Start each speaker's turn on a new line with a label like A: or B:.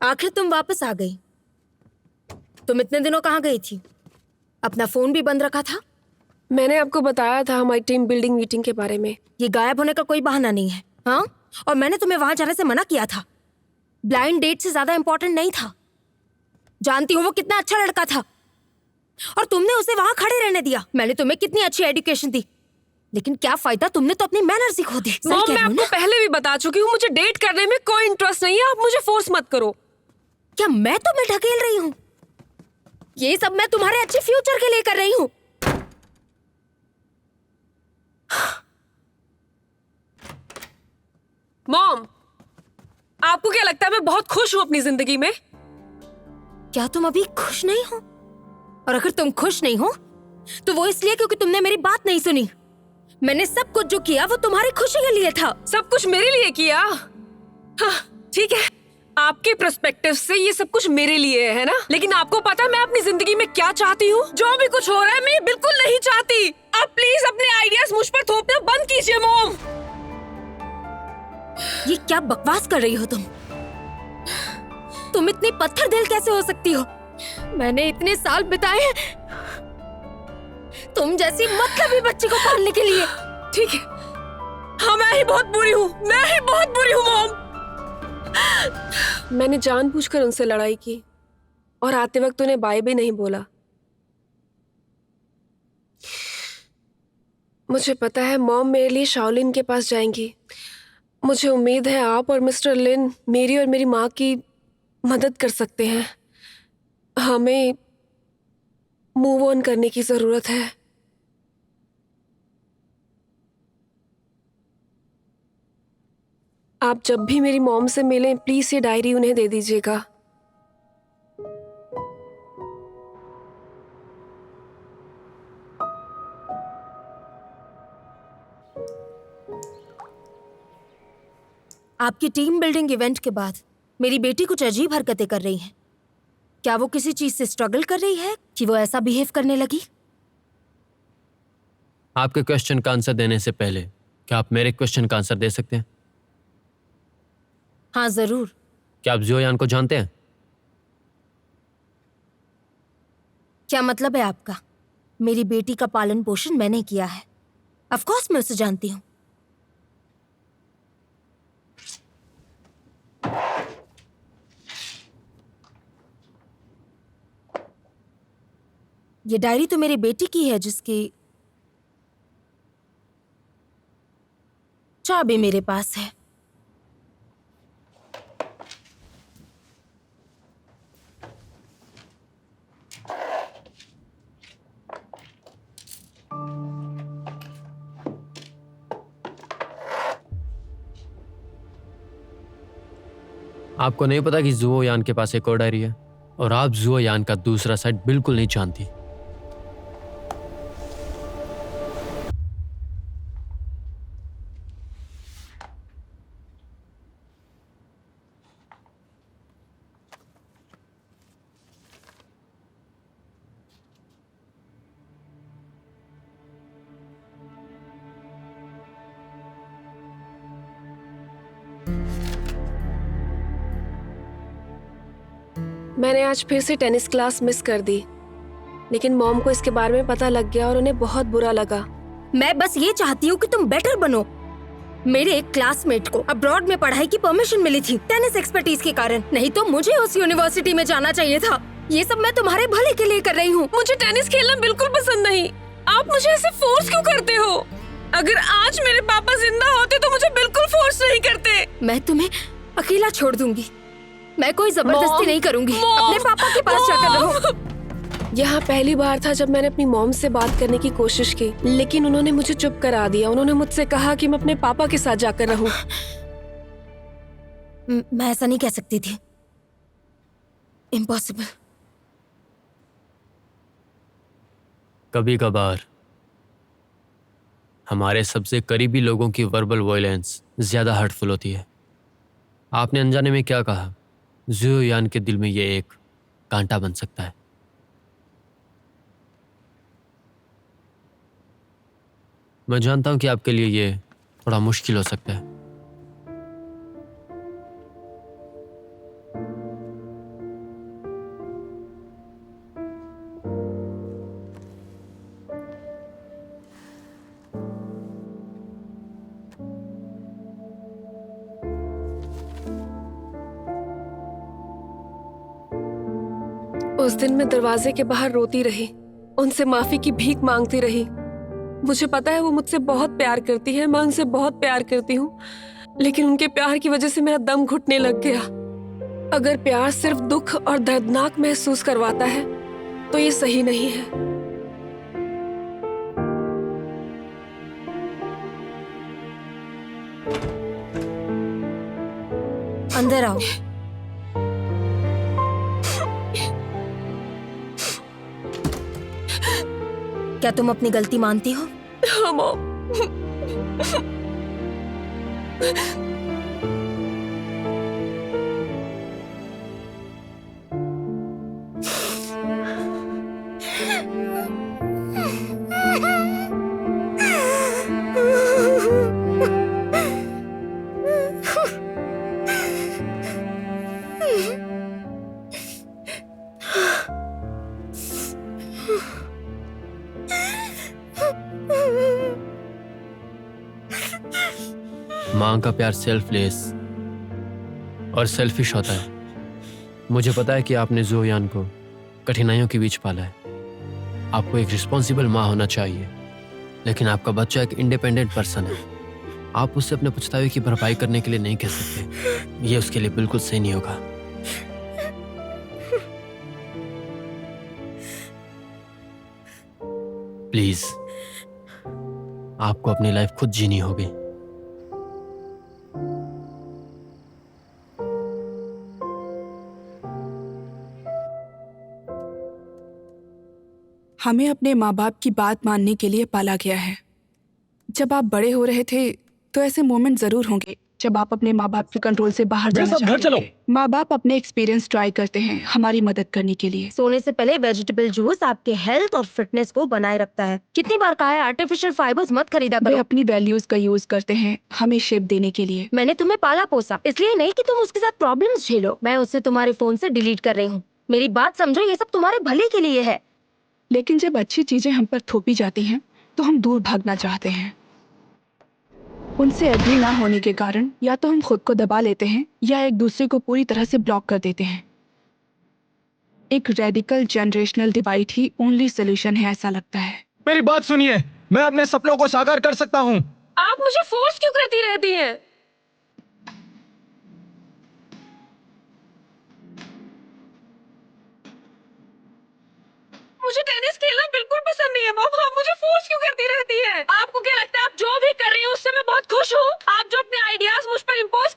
A: आखिर तुम वापस आ गई। तुम इतने दिनों कहाँ गई थी? अपना फोन भी बंद रखा था।
B: मैंने आपको बताया था हमारी टीम बिल्डिंग मीटिंग के बारे में।
A: ये गायब होने का कोई बहाना नहीं है। हाँ, और मैंने तुम्हें वहां जाने से मना किया था। ब्लाइंड डेट से ज्यादा इंपॉर्टेंट नहीं था। जानती हो वो कितना अच्छा लड़का था, और तुमने उसे वहां खड़े रहने दिया। मैंने तुम्हें कितनी अच्छी एजुकेशन दी, लेकिन क्या फायदा, तुमने तो अपनी मैनर्स ही खो दी। सही
B: मॉम,
A: कह
B: मैं
A: रही हूँ
B: आपको
A: ना?
B: पहले भी बता चुकी हूँ, मुझे डेट करने में कोई इंटरेस्ट नहीं है। आप मुझे फोर्स मत करो।
A: क्या मैं तुम्हें ढकेल रही हूँ? ये सब मैं तुम्हारे अच्छे फ्यूचर के लिए कर रही हूँ।
B: मॉम, आपको क्या लगता है मैं बहुत खुश हूँ अपनी जिंदगी में?
A: क्या तुम अभी खुश नहीं हो? और अगर तुम खुश नहीं हो तो वो इसलिए क्योंकि तुमने मेरी बात नहीं सुनी। मैंने सब कुछ जो किया वो तुम्हारी खुशी के लिए था।
B: सब कुछ मेरे लिए किया? हाँ, ठीक है, आपके पर्सपेक्टिव से ये सब कुछ मेरे लिए है ना, लेकिन आपको पता है मैं अपनी जिंदगी में क्या चाहती हूँ? जो भी कुछ हो रहा है मैं ये बिल्कुल नहीं चाहती। आप प्लीज अपने आइडियाज मुझ पर थोपना बंद कीजिए मॉम।
A: ये क्या बकवास कर रही हो तुम? तुम इतनी पत्थर दिल कैसे हो सकती हो? मैंने इतने साल बिताए हैं तुम जैसी मतलबी बच्ची को पालने के लिए।
B: ठीक है, हाँ मैं ही बहुत बुरी हूँ, मैं ही बहुत बुरी हूँ मॉम। मैंने जानबूझकर उनसे लड़ाई की और आते वक्त उन्हें बाय भी नहीं बोला। मुझे पता है मॉम मेरे लिए शाओलिन के पास जाएंगी। मुझे उम्मीद है आप और मिस्टर लिन मेरी और मेरी माँ की मदद कर सकते हैं। हमें मूव ऑन करने की जरूरत है। आप जब भी मेरी मॉम से मिलें प्लीज ये डायरी उन्हें दे दीजिएगा।
A: आपकी टीम बिल्डिंग इवेंट के बाद मेरी बेटी कुछ अजीब हरकतें कर रही है। क्या वो किसी चीज से स्ट्रगल कर रही है कि वो ऐसा बिहेव करने लगी?
C: आपके क्वेश्चन का आंसर देने से पहले क्या आप मेरे क्वेश्चन का आंसर दे सकते हैं?
A: हाँ जरूर।
C: क्या आप जियोयान को जानते हैं?
A: क्या मतलब है आपका? मेरी बेटी का पालन पोषण मैंने किया है। ऑफ कोर्स मैं उसे जानती हूँ। ये डायरी तो मेरी बेटी की है जिसकी चाबी मेरे पास है।
C: आपको नहीं पता कि जियोयान के पास एक और डायरी है, और आप जियोयान का दूसरा साइड बिल्कुल नहीं जानती।
B: मैंने आज फिर से टेनिस क्लास मिस कर दी, लेकिन मॉम को इसके बारे में पता लग गया और उन्हें बहुत बुरा लगा।
A: मैं बस ये चाहती हूँ कि तुम बेटर बनो। मेरे एक क्लासमेट को अब्रॉड में पढ़ाई की परमिशन मिली थी टेनिस एक्सपर्टीज के कारण, नहीं तो मुझे उस यूनिवर्सिटी में जाना चाहिए था। ये सब मैं तुम्हारे भले के लिए कर रही हूँ।
B: मुझे टेनिस खेलना बिल्कुल पसंद नहीं। आप मुझे ऐसे फोर्स क्यों करते हो? अगर आज मेरे पापा जिंदा होते तो मुझे बिल्कुल फोर्स नहीं करते।
A: मैं तुम्हें अकेला छोड़ दूंगी। मैं कोई जबरदस्ती नहीं करूंगी। अपने पापा के पास जाकर रहो।
B: यहाँ पहली बार था जब मैंने अपनी मॉम से बात करने की कोशिश की, लेकिन उन्होंने मुझे चुप करा दिया। उन्होंने मुझसे कहा कि मैं अपने पापा के साथ जाकर रहूं।
A: मैं ऐसा नहीं कह सकती थी। इम्पॉसिबल।
C: कभी कभार हमारे सबसे करीबी लोगों की वर्बल वॉयलेंस ज्यादा हर्टफुल होती है। आपने अनजाने में क्या कहा, जियोयान के दिल में ये एक कांटा बन सकता है। मैं जानता हूं कि आपके लिए ये थोड़ा मुश्किल हो सकता है,
B: उस दिन मैं दरवाजे के बाहर रोती रही, उनसे माफी की भीख मांगती रही। मुझे पता है वो मुझसे बहुत प्यार करती है, मैं उनसे बहुत प्यार करती हूँ, लेकिन उनके प्यार की वजह से मेरा दम घुटने लग गया। अगर प्यार सिर्फ दुख और दर्दनाक महसूस करवाता है तो ये सही नहीं है।
A: अंदर आओ। क्या तुम अपनी गलती मानती हो?
B: हाँ मॉम।
C: माँ का प्यार सेल्फलेस और सेल्फिश होता है। मुझे पता है कि आपने ज़ोयान को कठिनाइयों के बीच पाला है। आपको एक रिस्पॉन्सिबल माँ होना चाहिए, लेकिन आपका बच्चा एक इंडिपेंडेंट पर्सन है। आप उससे अपने पछतावे की भरपाई करने के लिए नहीं कह सकते। ये उसके लिए बिल्कुल सही नहीं होगा। प्लीज, आपको अपनी लाइफ खुद जीनी होगी।
D: हमें अपने माँ बाप की बात मानने के लिए पाला गया है। जब आप बड़े हो रहे थे तो ऐसे मोमेंट जरूर होंगे जब आप अपने माँ बाप के कंट्रोल से बाहर जाना
E: सब घर चलो।
D: चाहते हैं। माँ बाप अपने एक्सपीरियंस ट्राई करते हैं हमारी मदद करने के लिए।
A: सोने से पहले वेजिटेबल जूस आपके हेल्थ और फिटनेस को बनाए रखता है। कितनी बार कहा है आर्टिफिशियल फाइबर्स मत खरीदा
D: वे
A: करो।
D: अपनी वैल्यूज का यूज करते हैं हमें शेप देने के लिए।
A: मैंने तुम्हें पाला पोसा इसलिए नहीं कि तुम उसके साथ प्रॉब्लम्स झेलो। मैं उसे तुम्हारे फोन से डिलीट कर रही हूँ। मेरी बात समझो, ये सब तुम्हारे भले के लिए है।
D: लेकिन जब अच्छी चीजें हम पर थोपी जाती हैं तो हम दूर भागना चाहते हैं। उनसे एग्री ना होने के कारण या तो हम खुद को दबा लेते हैं या एक दूसरे को पूरी तरह से ब्लॉक कर देते हैं। एक रेडिकल जनरेशनल डिवाइड ही ओनली सोल्यूशन है ऐसा लगता है।
E: मेरी बात सुनिए, मैं अपने सपनों को साकार कर सकता हूँ।
B: आप मुझे फोर्स क्यों करती रहती हैं? मुझे टेनिस खेलना बिल्कुल पसंद नहीं है मॉम। आप मुझे फोर्स क्यों करती रहती है? आपको क्या लगता है आप जो भी कर रही हैं उससे मैं बहुत खुश हूँ? आप जो अपने आइडियाज मुझ पर इम्पोज